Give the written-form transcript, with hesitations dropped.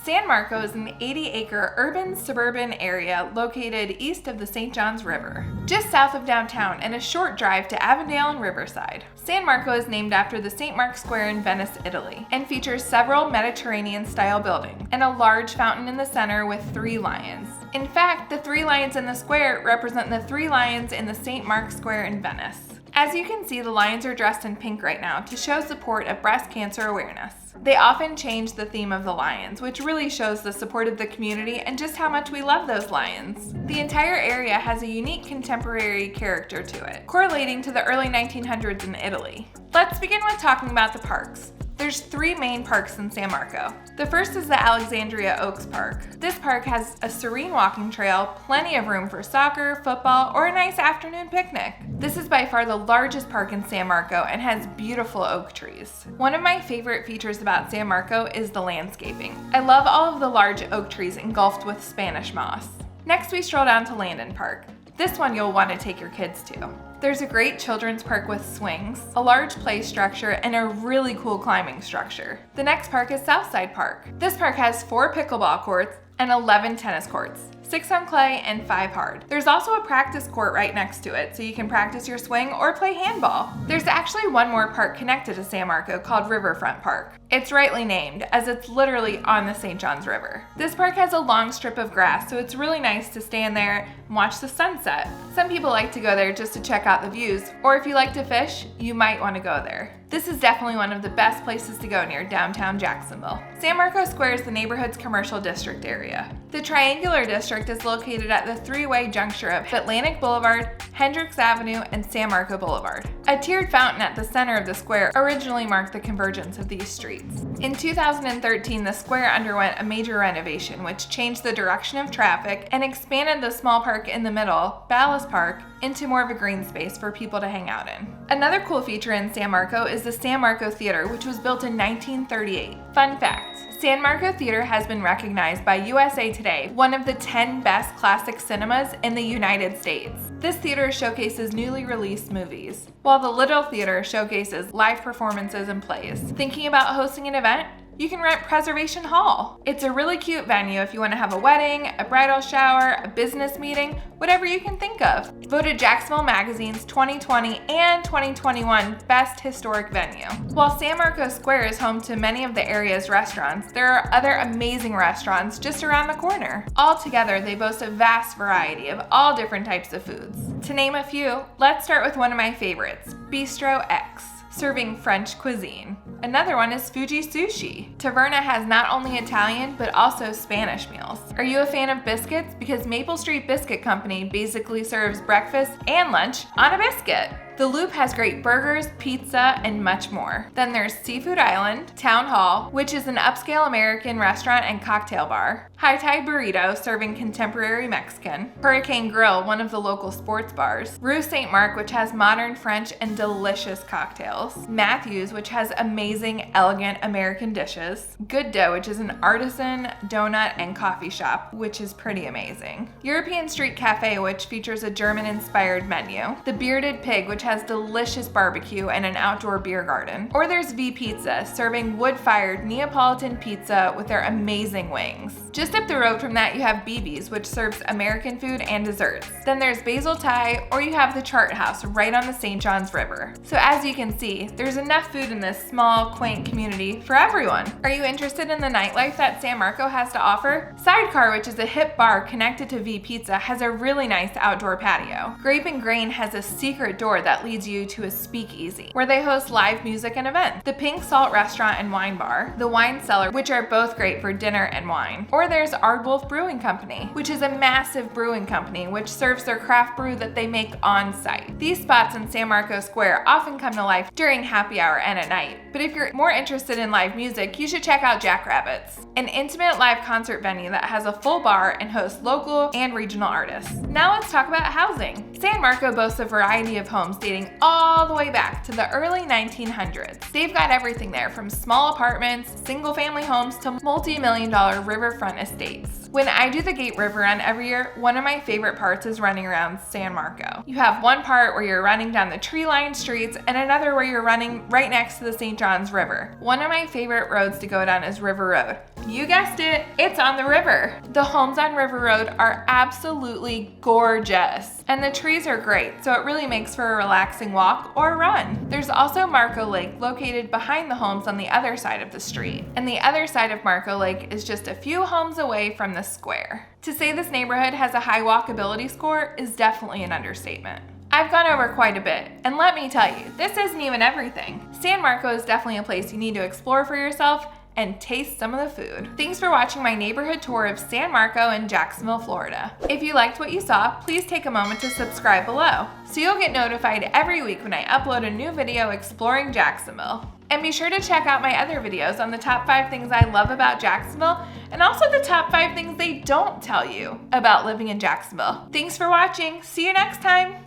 San Marco is an 80-acre urban suburban area located east of the St. Johns River, just south of downtown and a short drive to Avondale and Riverside. San Marco is named after the St. Mark's Square in Venice, Italy, and features several Mediterranean-style buildings and a large fountain in the center with 3 lions. In fact, the 3 lions in the square represent the 3 lions in the St. Mark's Square in Venice. As you can see, the lions are dressed in pink right now to show support of breast cancer awareness. They often change the theme of the lions, which really shows the support of the community and just how much we love those lions. The entire area has a unique contemporary character to it, correlating to the early 1900s in Italy. Let's begin with talking about the parks. There's 3 main parks in San Marco. The first is the Alexandria Oaks Park. This park has a serene walking trail, plenty of room for soccer, football, or a nice afternoon picnic. This is by far the largest park in San Marco and has beautiful oak trees. One of my favorite features about San Marco is the landscaping. I love all of the large oak trees engulfed with Spanish moss. Next, we stroll down to Landon Park. This one you'll want to take your kids to. There's a great children's park with swings, a large play structure, and a really cool climbing structure. The next park is Southside Park. This park has 4 pickleball courts and 11 tennis courts, 6 on clay and 5 hard. There's also a practice court right next to it, so you can practice your swing or play handball. There's actually one more park connected to San Marco called Riverfront Park. It's rightly named, as it's literally on the St. Johns River. This park has a long strip of grass, so it's really nice to stand there and watch the sunset. Some people like to go there just to check out the views, or if you like to fish, you might want to go there. This is definitely one of the best places to go near downtown Jacksonville. San Marco Square is the neighborhood's commercial district area. The Triangular District is located at the 3-way juncture of Atlantic Boulevard, Hendricks Avenue, and San Marco Boulevard. A tiered fountain at the center of the square originally marked the convergence of these streets. In 2013, the square underwent a major renovation, which changed the direction of traffic and expanded the small park in the middle, Ballast Park, into more of a green space for people to hang out in. Another cool feature in San Marco is the San Marco Theater, which was built in 1938. Fun fact: San Marco Theater has been recognized by USA Today, one of the 10 best classic cinemas in the United States. This theater showcases newly released movies, while the Little Theater showcases live performances and plays. Thinking about hosting an event? You can rent Preservation Hall. It's a really cute venue if you want to have a wedding, a bridal shower, a business meeting, whatever you can think of. Voted Jacksonville Magazine's 2020 and 2021 Best Historic Venue. While San Marco Square is home to many of the area's restaurants, there are other amazing restaurants just around the corner. Altogether, they boast a vast variety of all different types of foods. To name a few, let's start with one of my favorites, Bistro X, serving French cuisine. Another one is Fuji Sushi. Taverna has not only Italian, but also Spanish meals. Are you a fan of biscuits? Because Maple Street Biscuit Company basically serves breakfast and lunch on a biscuit. The Loop has great burgers, pizza, and much more. Then there's Seafood Island, Town Hall, which is an upscale American restaurant and cocktail bar. High Tide Burrito, serving contemporary Mexican. Hurricane Grill, one of the local sports bars. Rue St. Mark, which has modern French and delicious cocktails. Matthews, which has amazing, elegant American dishes. Good Dough, which is an artisan donut and coffee shop, which is pretty amazing. European Street Cafe, which features a German-inspired menu. The Bearded Pig, which has delicious barbecue and an outdoor beer garden. Or there's V Pizza, serving wood-fired Neapolitan pizza with their amazing wings. Just up the road from that, you have BB's, which serves American food and desserts. Then there's Basil Thai, or you have the Chart House right on the St. Johns River. So as you can see, there's enough food in this small, quaint community for everyone. Are you interested in the nightlife that San Marco has to offer? Sidecar, which is a hip bar connected to V Pizza, has a really nice outdoor patio. Grape and Grain has a secret door that leads you to a speakeasy, where they host live music and events. The Pink Salt Restaurant and Wine Bar, the Wine Cellar, which are both great for dinner and wine. Or there's Ardwolf Brewing Company, which is a massive brewing company which serves their craft brew that they make on site. These spots in San Marco Square often come to life during happy hour and at night. But if you're more interested in live music, you should check out Jackrabbits, an intimate live concert venue that has a full bar and hosts local and regional artists. Now let's talk about housing. San Marco boasts a variety of homes dating all the way back to the early 1900s. They've got everything there, from small apartments, single-family homes, to multi-million-dollar riverfront estates. When I do the Gate River Run every year, one of my favorite parts is running around San Marco. You have one part where you're running down the tree-lined streets and another where you're running right next to the St. Johns Johns River. One of my favorite roads to go down is River Road. You guessed it, it's on the river. The homes on River Road are absolutely gorgeous, and the trees are great, so it really makes for a relaxing walk or run. There's also Marco Lake located behind the homes on the other side of the street, and the other side of Marco Lake is just a few homes away from the square. To say this neighborhood has a high walkability score is definitely an understatement. I've gone over quite a bit, and let me tell you, this isn't even everything. San Marco is definitely a place you need to explore for yourself and taste some of the food. Thanks for watching my neighborhood tour of San Marco in Jacksonville, Florida. If you liked what you saw, please take a moment to subscribe below, so you'll get notified every week when I upload a new video exploring Jacksonville. And be sure to check out my other videos on the top 5 things I love about Jacksonville, and also the top 5 things they don't tell you about living in Jacksonville. Thanks for watching. See you next time.